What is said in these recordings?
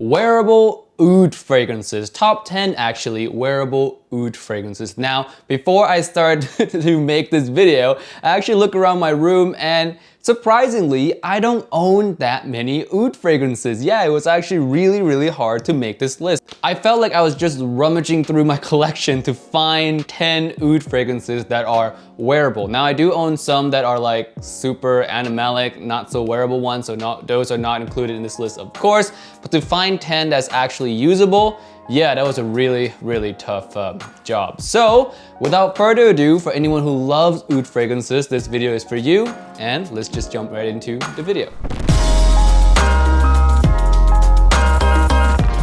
Wearable oud fragrances. Top 10 actually, wearable oud fragrances. Now, before I start to make this video, I actually look around my room and surprisingly, I don't own that many oud fragrances. Yeah, it was actually really hard to make this list. I felt like I was just rummaging through my collection to find 10 oud fragrances that are wearable. Now, I do own some that are like super animalic, not so wearable ones, so those are not included in this list, of course. But to find 10 that's actually usable, yeah, that was a really tough job. So, without further ado, for anyone who loves oud fragrances, this video is for you, and let's just jump right into the video.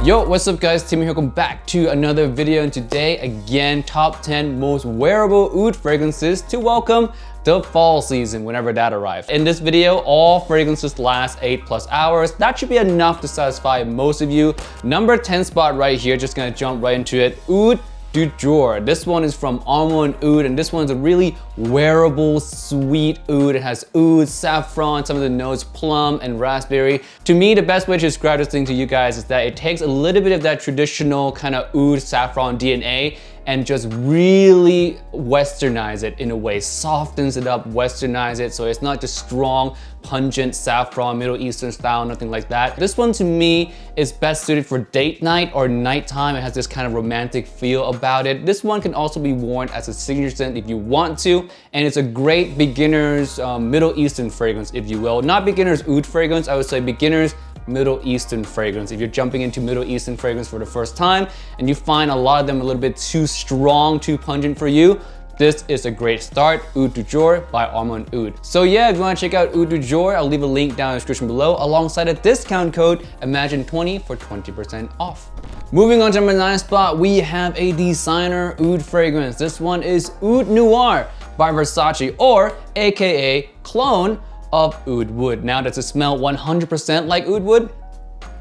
Yo, what's up guys, Tim here, welcome back to another video, and today, again, top 10 most wearable oud fragrances to welcome the fall season, whenever that arrives. In this video, all fragrances last 8+ hours. That should be enough to satisfy most of you. Number 10 spot right here, just gonna jump right into it. Oud du Jour. This one is from Woodwood Oud, and this one's a really wearable, sweet oud. It has oud, saffron, some of the notes plum and raspberry. To me, the best way to describe this thing to you guys is that it takes a little bit of that traditional kind of oud saffron DNA and just really westernize it in a way, softens it up, westernize it, so it's not just strong, pungent saffron, Middle Eastern style, nothing like that. This one to me is best suited for date night or nighttime. It has this kind of romantic feel about it. This one can also be worn as a signature scent if you want to, and it's a great beginner's Middle Eastern fragrance, if you will. Not beginner's oud fragrance, I would say beginner's Middle Eastern fragrance. If you're jumping into Middle Eastern fragrance for the first time and you find a lot of them a little bit too strong, too pungent for you, this is a great start. Oud du Jour by Woodwood Oud. So yeah, if you want to check out Oud du Jour, I'll leave a link down in the description below alongside a discount code Imagine20 for 20% off. Moving on to number 9 spot, we have a designer oud fragrance. This one is Oud Noir by Versace, or aka clone of Woodwood. Now, does it smell 100% like oud wood?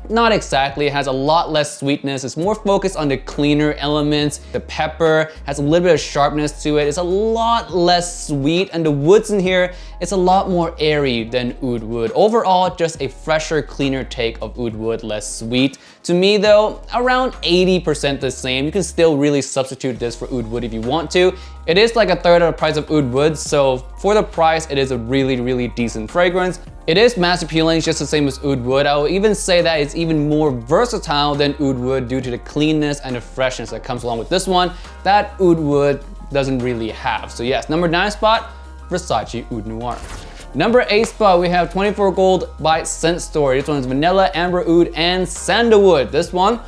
Not exactly. It has a lot less sweetness. It's more focused on the cleaner elements. The pepper has a little bit of sharpness to it. It's a lot less sweet, and the woods in here, it's a lot more airy than oud wood. Overall, just a fresher, cleaner take of oud wood, less sweet. To me though, around 80% the same. You can still really substitute this for oud wood if you want to. It is like a third of the price of oud wood, so for the price, it is a really decent fragrance. It is mass appealing, just the same as oud wood. I will even say that it's even more versatile than oud wood due to the cleanness and the freshness that comes along with this one that oud wood doesn't really have. So yes, number 9 spot, Versace Oud Noir. Number 8 spot, we have 24 Gold by Scent Story. This one is vanilla, amber oud, and sandalwood. This one,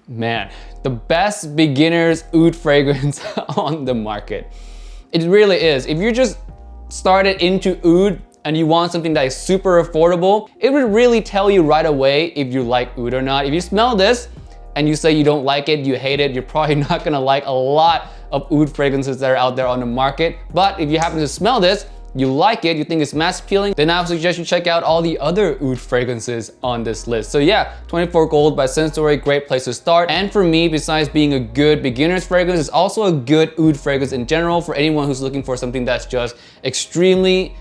man, the best beginner's oud fragrance on the market. It really is. If you just started into oud and you want something that is super affordable, it would really tell you right away if you like oud or not. If you smell this and you say you don't like it, you hate it, you're probably not gonna like a lot of oud fragrances that are out there on the market. But if you happen to smell this, you like it, you think it's mass appealing, then I would suggest you check out all the other oud fragrances on this list. So yeah, 24 Gold by Scent Story, great place to start. And for me, besides being a good beginner's fragrance, it's also a good oud fragrance in general for anyone who's looking for something that's just extremely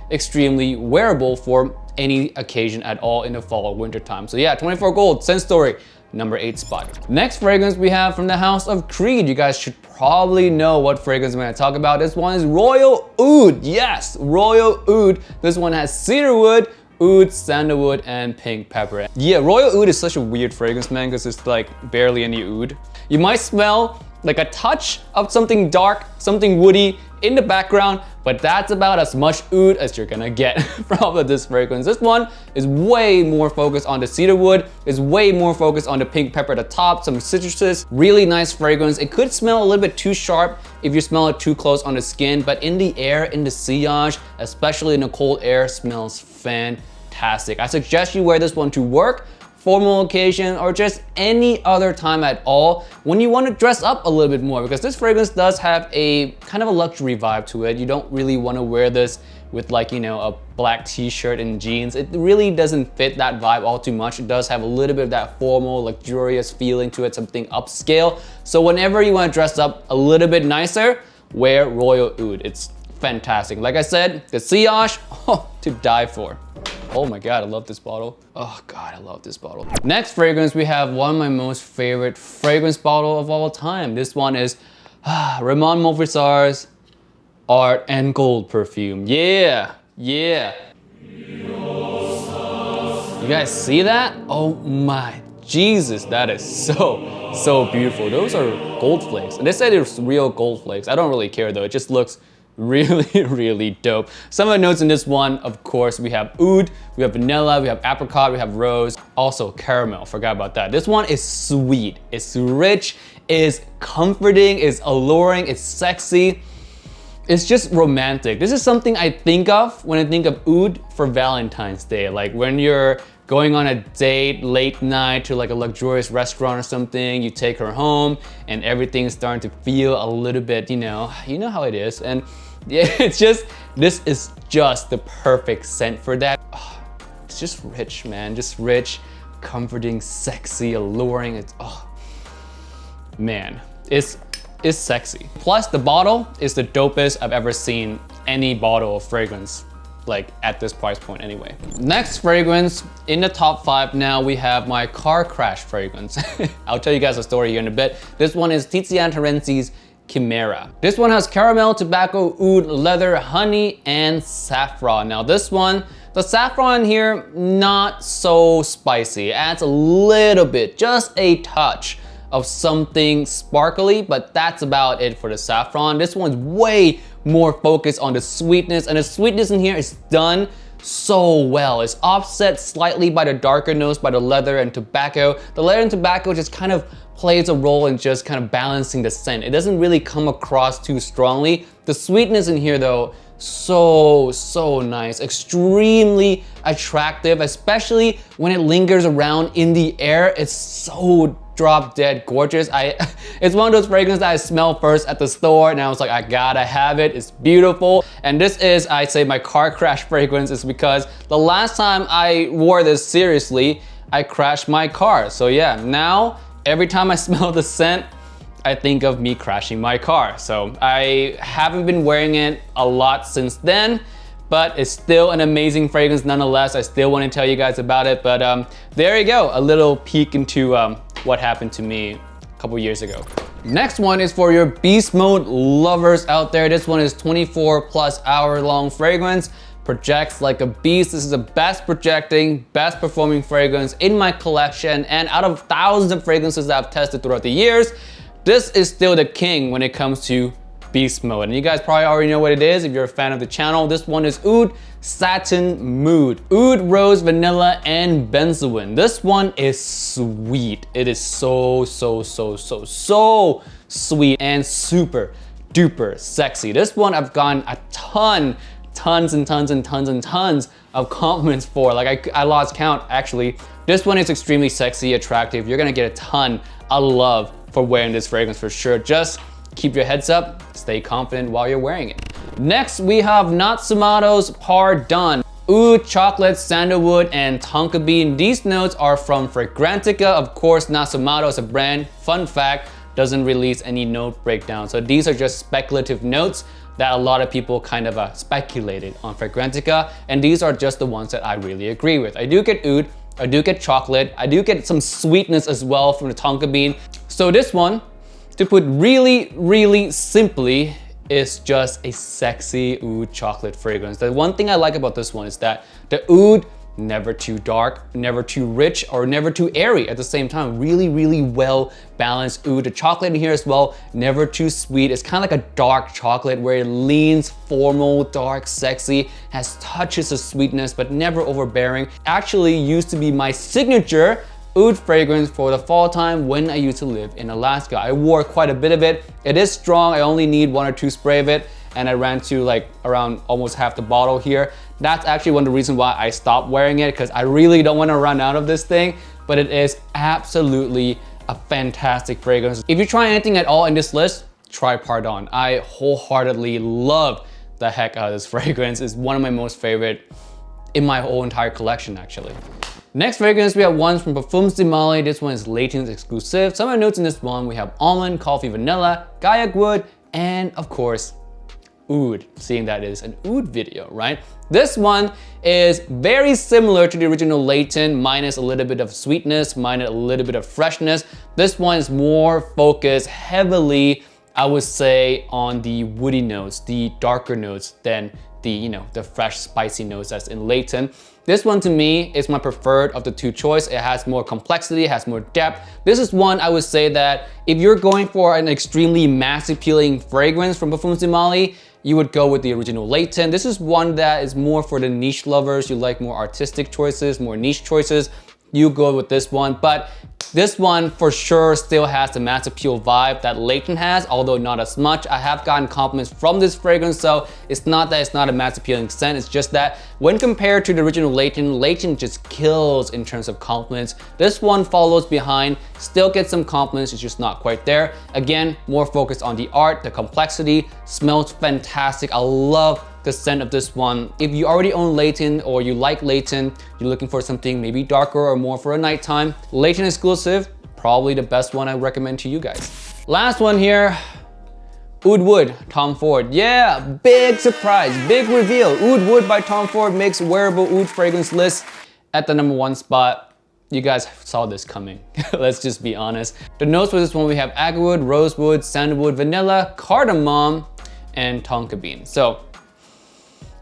wearable for any occasion at all in the fall or winter time. So yeah, 24 Gold, Scent Story, number 8 spot. Next fragrance we have from the house of Creed. You guys should probably know what fragrance I'm gonna talk about. This one is Royal Oud. Yes, Royal Oud. This one has cedarwood, oud, sandalwood, and pink pepper. Yeah, Royal Oud is such a weird fragrance, man, because it's like barely any oud. You might smell like a touch of something dark, something woody in the background, but that's about as much oud as you're gonna get from this fragrance. This one is way more focused on the cedarwood, is way more focused on the pink pepper at the top, some citruses, really nice fragrance. It could smell a little bit too sharp if you smell it too close on the skin, but in the air, in the sillage, especially in the cold air, smells fantastic. I suggest you wear this one to work, formal occasion, or just any other time at all when you want to dress up a little bit more, because this fragrance does have a kind of a luxury vibe to it. You don't really want to wear this with like, you know, a black t-shirt and jeans. It really doesn't fit that vibe all too much. It does have a little bit of that formal, luxurious feeling to it, something upscale. So whenever you want to dress up a little bit nicer, wear Royal Oud. It's fantastic. Like I said, the sillage, oh, to die for. Oh my God, I love this bottle. Oh God, I love this bottle. Next fragrance, we have one of my most favorite fragrance bottle of all time. This one is Ramon Mofisar's Art and Gold perfume. Yeah, yeah. You guys see that? Oh my Jesus, that is so beautiful. Those are gold flakes. And they said it's real gold flakes. I don't really care though. It just looks really dope. Some of the notes in this one, of course, we have oud, we have vanilla, we have apricot, we have rose, also caramel, forgot about that. This one is sweet, it's rich, it's comforting, it's alluring, it's sexy. It's just romantic. This is something I think of when I think of oud for Valentine's Day. Like when you're going on a date late night to like a luxurious restaurant or something, you take her home and everything's starting to feel a little bit, you know how it is. And yeah, this is just the perfect scent for that. Oh, it's just rich, man, just rich, comforting, sexy, alluring. It's, oh, man, it's sexy. Plus the bottle is the dopest I've ever seen any bottle of fragrance, like at this price point anyway. Next fragrance in the top 5 now, we have my car crash fragrance. I'll tell you guys a story here in a bit. This one is Tiziana Terenzi's Chimaera. This one has caramel, tobacco, oud, leather, honey, and saffron. Now this one, the saffron here, not so spicy. It adds a little bit, just a touch of something sparkly, but that's about it for the saffron. This one's way more focused on the sweetness, and the sweetness in here is done so well. It's offset slightly by the darker notes, by the leather and tobacco. The leather and tobacco just kind of plays a role in just kind of balancing the scent. It doesn't really come across too strongly. The sweetness in here though, so nice, extremely attractive, especially when it lingers around in the air. It's so drop dead gorgeous. It's one of those fragrances that I smell first at the store and I was like, I gotta have it. It's beautiful. And this is, I say, my car crash fragrance is because the last time I wore this seriously, I crashed my car. So yeah, now every time I smell the scent, I think of me crashing my car. So I haven't been wearing it a lot since then, but it's still an amazing fragrance nonetheless. I still want to tell you guys about it, but there you go, a little peek into what happened to me a couple years ago. Next one is for your beast mode lovers out there. This one is 24+ hour long fragrance, projects like a beast. This is the best projecting, best performing fragrance in my collection, and out of thousands of fragrances that I've tested throughout the years, this is still the king when it comes to beast mode. And you guys probably already know what it is if you're a fan of the channel. This one is Oud Satin Mood. Oud, rose, vanilla, and benzoin. This one is sweet. It is so sweet and super duper sexy. This one I've gotten a tons of compliments for. Like I lost count actually. This one is extremely sexy, attractive. You're gonna get a ton of love for wearing this fragrance for sure. Just keep your heads up, stay confident while you're wearing it. Next, we have Natsumoto's Pardon. Oud, chocolate, sandalwood, and tonka bean. These notes are from Fragrantica. Of course, Natsumoto is a brand. Fun fact, doesn't release any note breakdown. So these are just speculative notes that a lot of people kind of speculated on Fragrantica. And these are just the ones that I really agree with. I do get oud, I do get chocolate, I do get some sweetness as well from the tonka bean. So this one, to put really simply, is just a sexy oud chocolate fragrance. The one thing I like about this one is that the oud, never too dark, never too rich, or never too airy at the same time. Really well balanced oud. The chocolate in here as well, never too sweet. It's kind of like a dark chocolate where it leans formal, dark, sexy, has touches of sweetness, but never overbearing. Actually used to be my signature oud fragrance for the fall time when I used to live in Alaska. I wore quite a bit of it. It is strong. I only need 1 or 2 spray of it, and I ran to like around almost half the bottle here. That's actually one of the reasons why I stopped wearing it, because I really don't want to run out of this thing, but it is absolutely a fantastic fragrance. If you try anything at all in this list, try Pardon. I wholeheartedly love the heck out of this fragrance. It's one of my most favorite in my whole entire collection actually. Next fragrance, we have ones from Parfums de Mali. This one is Leightons Exclusive. Some of the notes in this one, we have almond, coffee, vanilla, gaiac wood, and of course, oud, seeing that it is an oud video, right? This one is very similar to the original Leighton, minus a little bit of sweetness, minus a little bit of freshness. This one is more focused heavily, I would say, on the woody notes, the darker notes than the, you know, the fresh spicy notes that's in Leighton. This one to me is my preferred of the two choice. It has more complexity, it has more depth. This is one I would say that if you're going for an extremely mass appealing fragrance from Parfums de Mali, you would go with the original Leighton. This is one that is more for the niche lovers. You like more artistic choices, more niche choices. You go with this one, but this one for sure still has the mass appeal vibe that Leighton has, although not as much. I have gotten compliments from this fragrance, so it's not that it's not a mass appealing scent, it's just that when compared to the original Leighton, Leighton just kills in terms of compliments. This one follows behind, still gets some compliments, it's just not quite there. Again, more focused on the art, the complexity, smells fantastic. I love the scent of this one. If you already own Leighton or you like Leighton, you're looking for something maybe darker or more for a nighttime, Leightons Exclusive, probably the best one I recommend to you guys. Last one here, Woodwood, Tom Ford. Yeah, big surprise, big reveal. Woodwood by Tom Ford makes wearable oud fragrance list at the #1 spot. You guys saw this coming, let's just be honest. The notes for this one, we have agarwood, rosewood, sandalwood, vanilla, cardamom, and tonka bean. So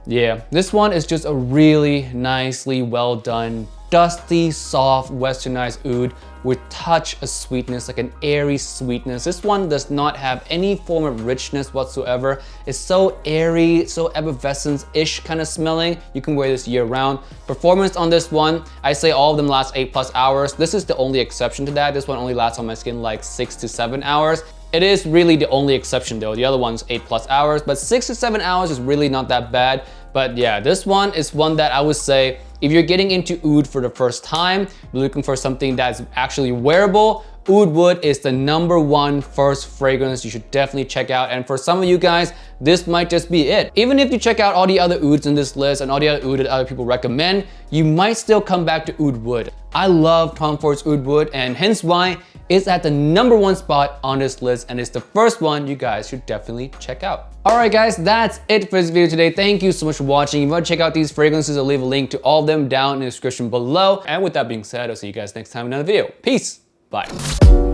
yeah, this one is just a really nicely well done, dusty, soft, westernized oud with touch of sweetness, like an airy sweetness. This one does not have any form of richness whatsoever. It's so airy, so effervescence-ish kind of smelling. You can wear this year round. Performance on this one, I say all of them last 8+ hours. This is the only exception to that. This one only lasts on my skin like 6 to 7 hours. It is really the only exception though. The other one's 8+ hours, but 6 to 7 hours is really not that bad. But yeah, this one is one that I would say, if you're getting into oud for the first time, you're looking for something that's actually wearable, Woodwood is the #1 first fragrance you should definitely check out. And for some of you guys, this might just be it. Even if you check out all the other ouds in this list and all the other oud that other people recommend, you might still come back to Woodwood. I love Tom Ford's Woodwood, and hence why it's at the #1 spot on this list, and it's the first one you guys should definitely check out. Alright guys, that's it for this video today. Thank you so much for watching. If you want to check out these fragrances, I'll leave a link to all of them down in the description below. And with that being said, I'll see you guys next time in another video. Peace! Bye.